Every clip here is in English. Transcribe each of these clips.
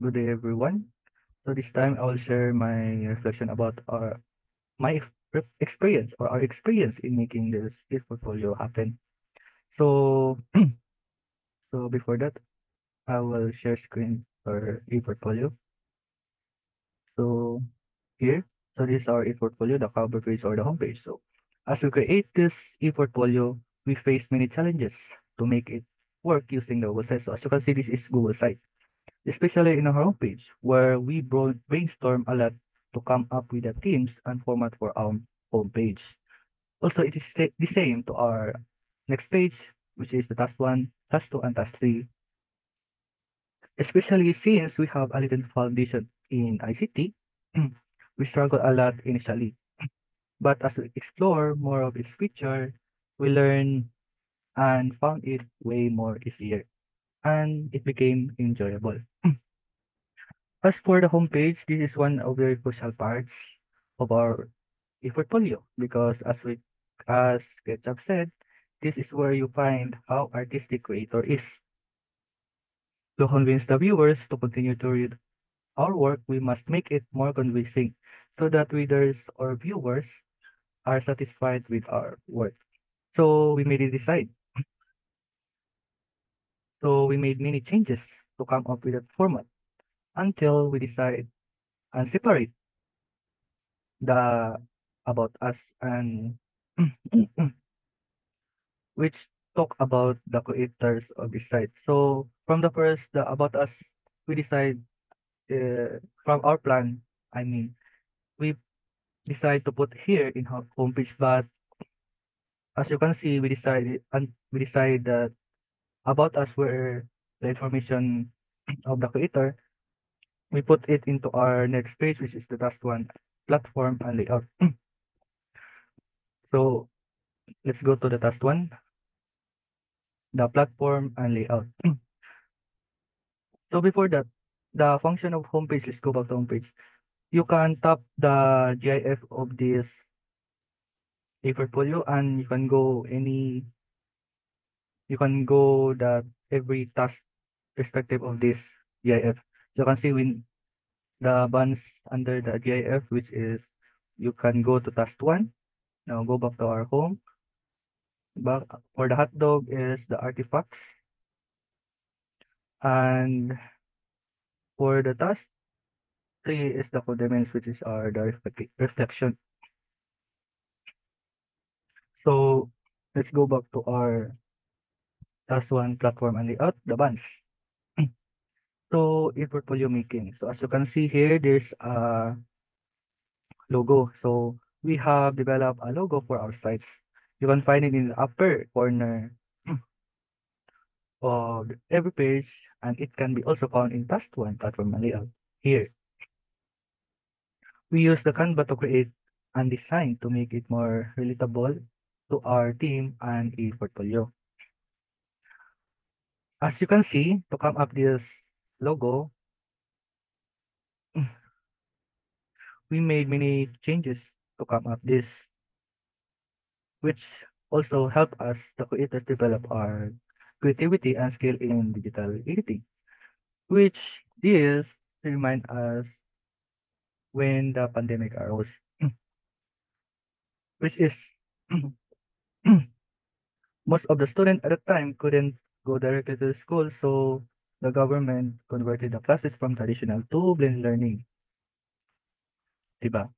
Good day, everyone. So this time I will share my reflection about my experience or our experience in making this portfolio happen. So so before that, I will share screen for portfolio. So here, so this is our portfolio, the cover page or the homepage. So as we create this portfolio, we face many challenges to make it work using the Google site. So as you can see, this is Google site, especially in our homepage, where we brainstorm a lot to come up with the themes and format for our homepage. Also, it is the same to our next page, which is the task 1, task 2, and task 3, especially since we have a little foundation in ICT. We struggle a lot initially, but as we explore more of its feature, we learn and found it way more easier, and it became enjoyable. As for the homepage, this is one of the very crucial parts of our portfolio because as Ketchup said, this is where you find how artistic creator is. To convince the viewers to continue to read our work, we must make it more convincing so that readers or viewers are satisfied with our work. So we made it decide. So we made many changes to come up with a format until we decide and separate the about us and which talk about the creators of this site. So from the first, the about us, we decide from our plan. I mean, we decide to put here in our homepage, but as you can see, we decide that about us where the information of the creator. We put it into our next page, which is the last one, platform and layout. So let's go to the last one, the platform and layout. So before that, the function of homepage, let's go back to homepage. You can tap the GIF of this portfolio and you can go that every task perspective of this GIF. You can see when the buttons under the GIF, which is you can go to task 1. Now go back to our home. Back for the hot dog is the artifacts. And for the task 3 is the coordinates, which is our the reflection. So let's go back to our task 1 platform and layout, the buttons. So in portfolio making. So as you can see here, there's a logo. So we have developed a logo for our sites. You can find it in the upper corner of every page, and it can be also found in task 1 platform and layout. Here, we use the Canva to create and design to make it more relatable to our team and a portfolio. As you can see, to come up this logo, we made many changes to come up this, which also help us, the creators, develop our creativity and skill in digital editing, which this remind us when the pandemic arose, which is most of the students at the time couldn't go directly to the school, so the government converted the classes from traditional to blended learning, diba?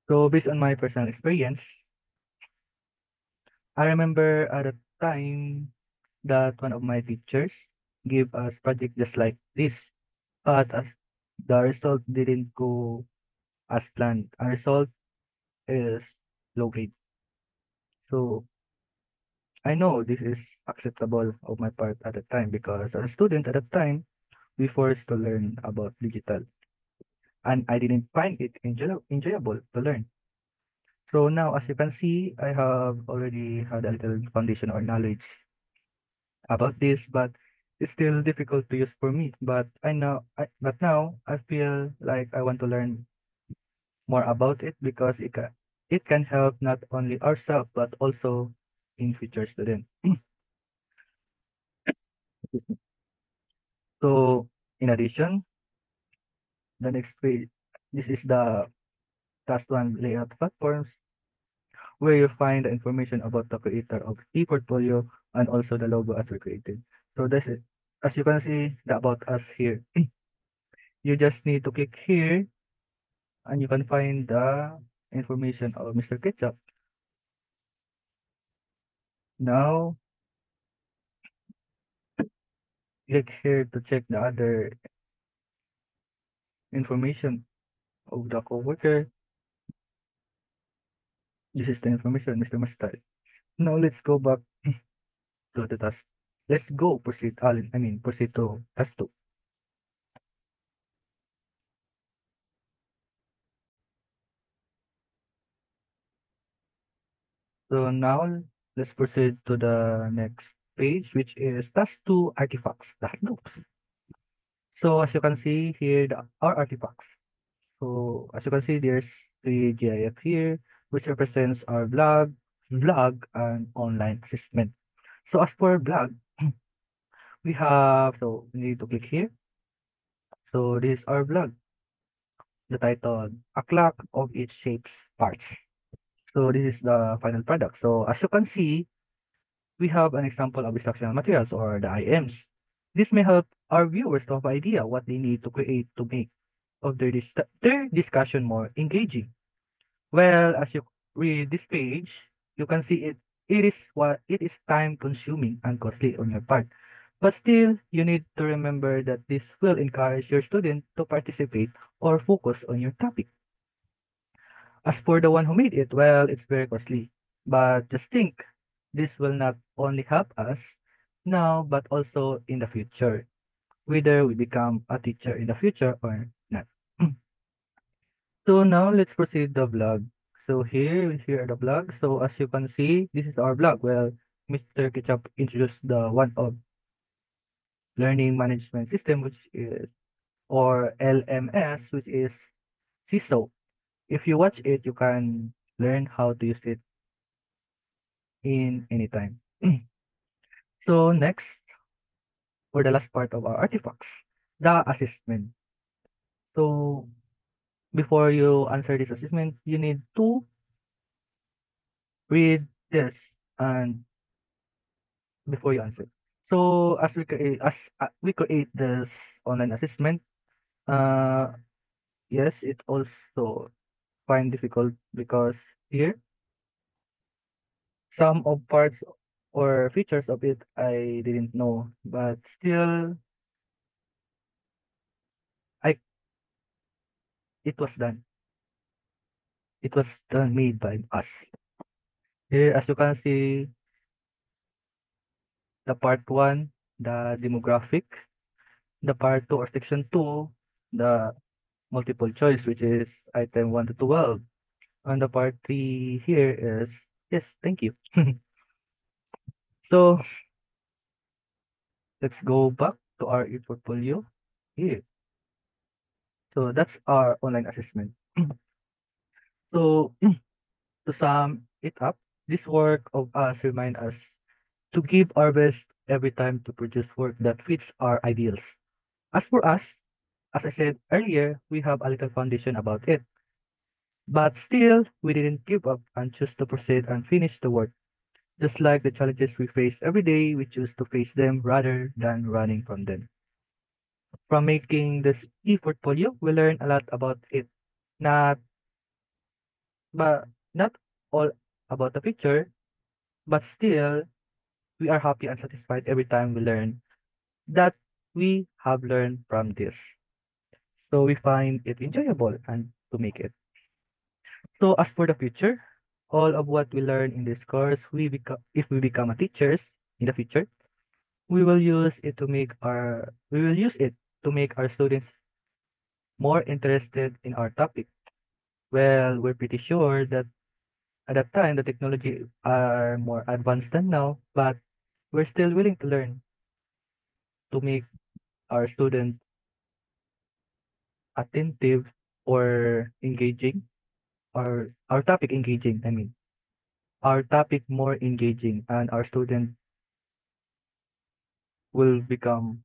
So based on my personal experience, I remember at a time that one of my teachers gave us project just like this, but as the result didn't go as planned. Our result is low grade. So I know this is acceptable of my part at the time because as a student at the time, we forced to learn about digital and I didn't find it enjoyable to learn. So now, as you can see, I have already had a little foundation or knowledge about this, but it's still difficult to use for me. But now I feel like I want to learn more about it because it can help not only ourselves but also in future students. So in addition, the next page, this is the task one layout platforms where you find the information about the creator of ePortfolio and also the logo as we created. So this is, as you can see, the about us here. You just need to click here and you can find the information of Mr. Ketchup. Now, click here to check the other information of the coworker. This is the information, Mr. Mustard. Now let's go back to the task. Let's go proceed, proceed to task 2. So now let's proceed to the next page, which is task 2 artifacts, the groups. So as you can see here, our artifacts. So as you can see, there's three GIF here, which represents our vlog, and online assessment. So as for blog, we have, so we need to click here. So this is our blog, the title, A Clock of Each Shape's Parts. So this is the final product. So as you can see, we have an example of instructional materials or the IMs. This may help our viewers to have an idea what they need to create to make of their discussion more engaging. Well, as you read this page, you can see it is time consuming and costly on your part. But still, you need to remember that this will encourage your student to participate or focus on your topic. As for the one who made it, well, it's very costly. But just think, this will not only help us now, but also in the future, whether we become a teacher in the future or not. So now let's proceed the vlog. So here are the vlog. So as you can see, this is our vlog. Well, Mr. Ketchup introduced the one of learning management system, which is or LMS, which is CISO. If you watch it, you can learn how to use it in any time. So next, for the last part of our artifacts, the assessment. So before you answer this assessment, you need to read this and before you answer. So as we create this online assessment, uh, yes, it also find difficult because here some of parts or features of it I didn't know, but still I it was done. It was done made by us. Here, as you can see, the part one, the demographic, the part two or section two, the multiple choice, which is item 1 to 12. And the part three here is yes, thank you. So let's go back to our e-portfolio here. So that's our online assessment. So to sum it up, this work of us remind us to give our best every time to produce work that fits our ideals. As for us, as I said earlier, we have a little foundation about it. But still, we didn't give up and choose to proceed and finish the work. Just like the challenges we face every day, we choose to face them rather than running from them. From making this e-portfolio, we learn a lot about it. Not but not all about the picture, but still we are happy and satisfied every time we learn that we have learned from this. So we find it enjoyable and to make it. So as for the future, all of what we learn in this course, if we become a teachers in the future, we will use it to make our students more interested in our topic. Well, we're pretty sure that at that time the technology are more advanced than now, but we're still willing to learn to make our student attentive or engaging or our topic engaging, our topic more engaging and our student will become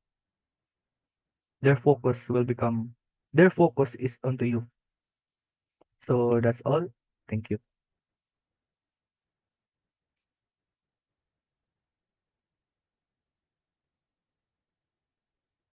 their focus will become their focus is onto you. So that's all. Thank you.